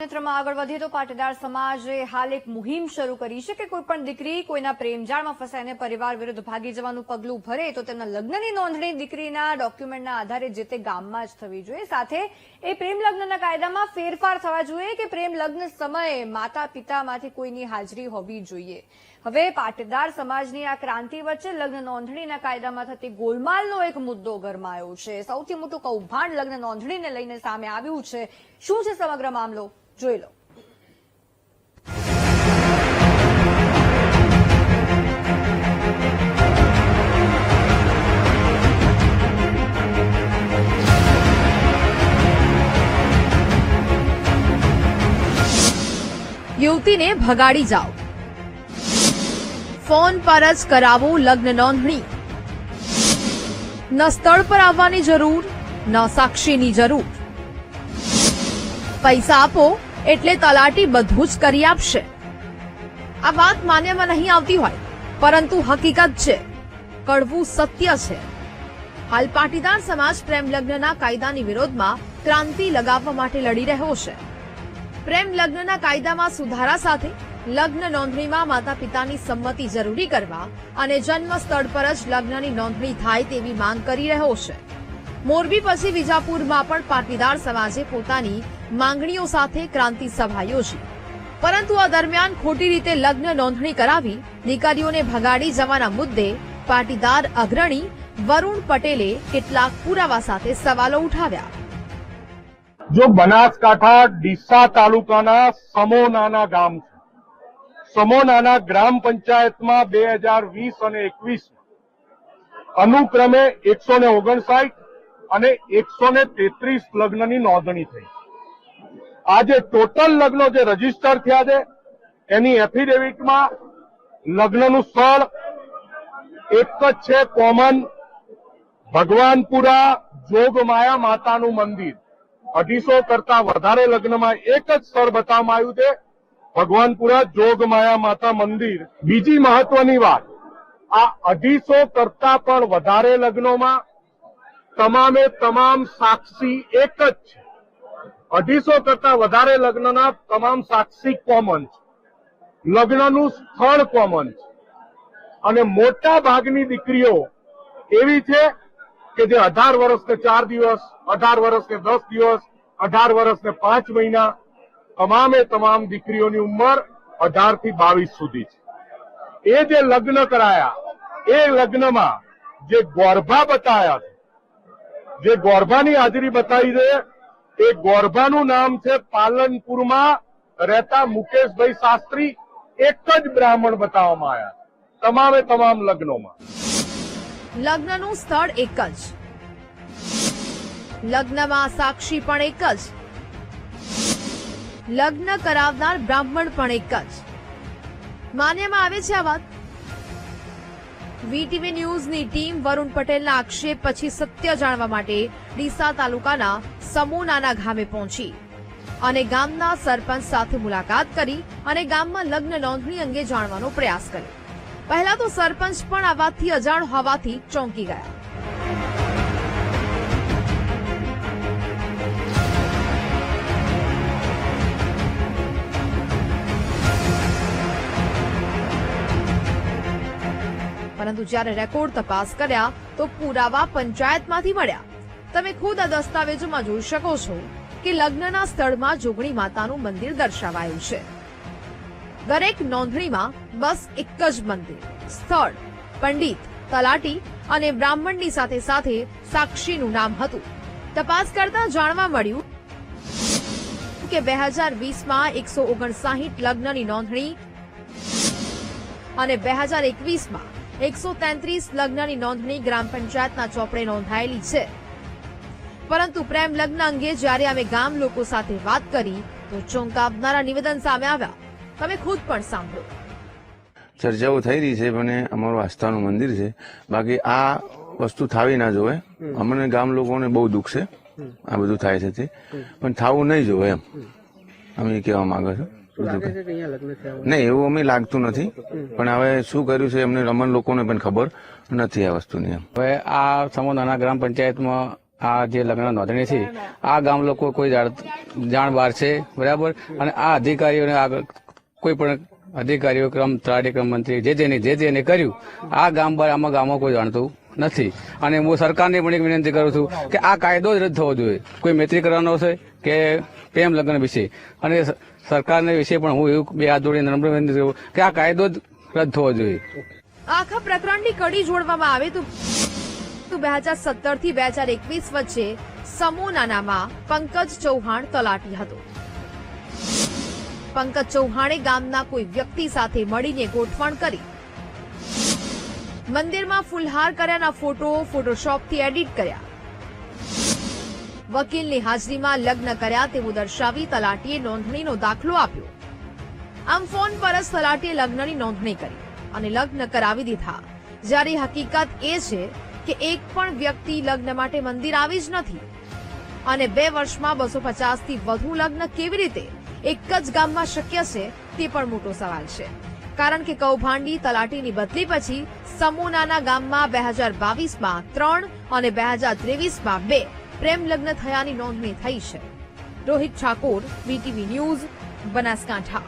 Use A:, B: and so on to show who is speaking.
A: સમાચારમાં આગળ વધીએ તો પાટીદાર સમાજે હાલ એક મુહિમ શરૂ કરી છે કે કોઈપણ દીકરી કોઈના પ્રેમજાળમાં ફસાઈને પરિવાર વિરુદ્ધ ભાગી જવાનું પગલું ભરે તો તેમના લગ્નની નોંધણી દીકરીના ડોક્યુમેન્ટના આધારે જે તે ગામમાં જ થવી જોઈએ। સાથે એ પ્રેમ લગ્નના કાયદામાં ફેરફાર થવા જોઈએ કે પ્રેમ લગ્ન સમયે માતા પિતામાંથી કોઈની હાજરી હોવી જોઈએ। હવે પાટીદાર સમાજની આ ક્રાંતિ વચ્ચે લગ્ન નોંધણીના કાયદામાં થતી ગોલમાલનો એક મુદ્દો ગરમાયો છે। સૌથી મોટું કૌભાંડ લગ્ન નોંધણીને લઈને સામે આવ્યું છે। શું છે સમગ્ર મામલો, જોઈ લો। યુવતીને ભગાડી જાઓ, ફોન પર જ કરાવો લગ્ન નોંધણી। ન સ્થળ પર આવવાની જરૂર, ન સાક્ષીની જરૂર। પૈસા આપો એટલે તલાટી બધું જ કરી આપશે। આ વાત માન્યમાં નહીં આવતી હોય, પરંતુ હકીકત છે, કડવું સત્ય છે। હાલ પાટીદાર સમાજ પ્રેમ લગ્નના કાયદાની વિરોધમાં ક્રાંતિ લગાવવા માટે લડી રહ્યો છે। પ્રેમ લગ્નના કાયદામાં સુધારા સાથે લગ્ન નોંધણીમાં માતા પિતાની સંમતિ જરૂરી કરવા અને જન્મ સ્થળ પર જ લગ્નની નોંધણી થાય તેવી માંગ કરી રહ્યો છે। મોરબી પછી વિજાપુરમાં પણ પાટીદાર સમાજે પોતાની માંગણીઓ સાથે ક્રાંતિ સભા યોજી, પરંતુ આ દરમિયાન ખોટી રીતે લગ્ન નોંધણી કરાવી દીકરીઓને ભગાડી જવાના મુદ્દે પાટીદાર અગ્રણી વરુણ પટેલે કેટલાક પુરાવા સાથે સવાલો ઉઠાવ્યા।
B: जो बनासकांठा ડીસા तालुकाना समोनाना गाम है, समोनाना ग्राम पंचायत में 2020 અને 21 अनुक्रमे 159 અને 133 लग्ननी नोंधणी थई। आज टोटल लग्नो जे रजिस्टर थया छे एनी एफिडेविट में लग्ननु स्थळ एक ज छे, कॉमन भगवानपुरा जोगमाया मातानु मंदिर। 250 करता વધારે લગ્નમાં એક જ સ્થળ બતાવવામાં આવ્યું છે, ભગવાનપુરા જોગમાયા માતા મંદિર। બીજી મહત્વની વાત, આ 250 કરતા પણ વધારે લગ્નોમાં તમામે તમામ સાક્ષી એક જ છે। 250 કરતા વધારે લગ્નના તમામ સાક્ષી કોમન છે, લગ્નનું સ્થળ કોમન છે અને મોટા ભાગની દીકરીઓ એવી છે કે જે 18 વર્ષને 4 દિવસ, 18 વર્ષને 10 દિવસ, 18 વર્ષને 5 મહિના, તમામે તમામ દીકરીઓની ઉંમર 18 થી 22 સુધી છે। એ જે લગ્ન કરાયા એ લગ્નમાં જે ગોરભા બતાયા છે, જે ગોરભાની હાજરી બતાવી છે, એ ગોરભાનું નામ છે પાલનપુરમાં રહેતા મુકેશભાઈ શાસ્ત્રી। એક જ બ્રાહ્મણ બતાવવામાં આવ્યા તમામે તમામ લગ્નોમાં।
A: લગ્નનું સ્થળ એક જ, લગ્નમાં સાક્ષી પણ એક જ, લગ્ન કરાવનાર બ્રાહ્મણ પણ એક જ। માન્યમાં આવે છે આ વાત। વીટીવી ન્યૂઝની ટીમ વરુણ પટેલના આક્ષેપ પછી સત્ય જાણવા માટે ડીસા તાલુકાના સમોનાના ગામે પહોંચી અને ગામના સરપંચ સાથે મુલાકાત કરી અને ગામમાં લગ્ન નોંધણી અંગે જાણવાનો પ્રયાસ કર્યો। પહેલા તો સરપંચ પણ આ વાતથી અજાણ હોવાથી ચોંકી ગયા। પરંતુ જ્યારે રેકોર્ડ તપાસ કર્યા તો પુરાવા પંચાયતમાંથી મળ્યા। તમે ખુદ આ દસ્તાવેજોમાં જોઈ શકો છો કે લગ્નના સ્થળમાં જોગણી માતાનું મંદિર દર્શાવાયું છે। દરેક નોંધણીમાં બસ એક જ મંદિર, સ્થળ, પંડિત, તલાટી અને બ્રાહ્મણની સાથે સાથે સાક્ષીનું નામ હતું। તપાસ કરતા જાણવા મળ્યું કે 2020માં 159 લગ્નની નોંધણી અને 2021માં 133 લગ્નની નોંધણી ગ્રામ પંચાયતના ચોપડે નોંધાયેલી છે। પરંતુ પ્રેમ લગ્ન અંગે જ્યારે અમે ગામ લોકો સાથે વાત કરી તો ચોંકાવનારા નિવેદન સામે આવ્યા। તમે ખુદ પણ સાંભળો।
C: ચર્ચાઓ થઈ રહી છે, પણ અમારું આસ્થાનું મંદિર છે, બાકી આ વસ્તુ થાવી ના જોવે। અમને ગામ લોકોને બહુ દુઃખ છે આ બધું થાય છે તે, પણ થાવું નહીં જોવે એમ અમે કહેવા માંગે છો। નહીં એવું અમે લાગતું નથી, પણ હવે શું કર્યું છે એમને રમણ લોકોને પણ ખબર નથી આ વસ્તુની એમ।
D: હવે આ સમોનાના ગ્રામ પંચાયતમાં આ જે લગ્ન નોંધણી છે આ ગામ લોકો કોઈ જાણ બહાર છે, બરાબર, અને આ અધિકારીઓને આગળ કોઈ પણ અધિકારીઓ ક્રમ તલાટી ક્રમ મંત્રી જે જેને કર્યું આ ગામ બહાર આમાં ગામમાં કોઈ જાણતું નથી. અને હું સરકારને પણ એક વિનંતી કરું છું કે આ કાયદો જ રદ થવો જોઈએ. કોઈ મૈત્રી કરવાનો છે કે પ્રેમ લગ્ન વિશે, અને સરકારને વિશે પણ હું એવું બે હાથ જોડીને નમ્ર વિનંતી કરું કે આ કાયદો જ રદ થવો જોઈએ.
A: આખા પ્રકરણની કડી જોડવામાં આવે તો 2017 થી 2021 વચ્ચે સમોનાનામાં પંકજ ચૌહાણ તલાટી હતો. પંકજ ચૌહાણે ગામના કોઈ વ્યક્તિ સાથે મળીને ગોઠવણ કરી મંદિરમાં ફુલહાર કર્યાના ફોટો ફોટોશોપથી એડિટ કર્યા, વકીલની હાજરીમાં લગ્ન કર્યા તેવું દર્શાવી તલાટીએ નોંધણીનો દાખલો આપ્યો. આમ ફોન પર જ તલાટીએ લગ્નની નોંધણી કરી અને લગ્ન કરાવી દીધા. જ્યારે હકીકત એ છે કે એક પણ વ્યક્તિ લગ્ન માટે મંદિર આવી જ નથી અને 2 વર્ષમાં 250 થી વધુ લગ્ન કેવી રીતે એક જ ગામમાં શક્ય છે તે પણ મોટો સવાલ છે. કારણ કે કૌભાંડી તલાટીની બદલી પછી સમોનાના ગામમાં 2022માં 3 અને 2023માં 2 પ્રેમ લગ્ન થયાની નોંધણી થઈ છે. Rohit Thakor, BTV news, Banaskantha.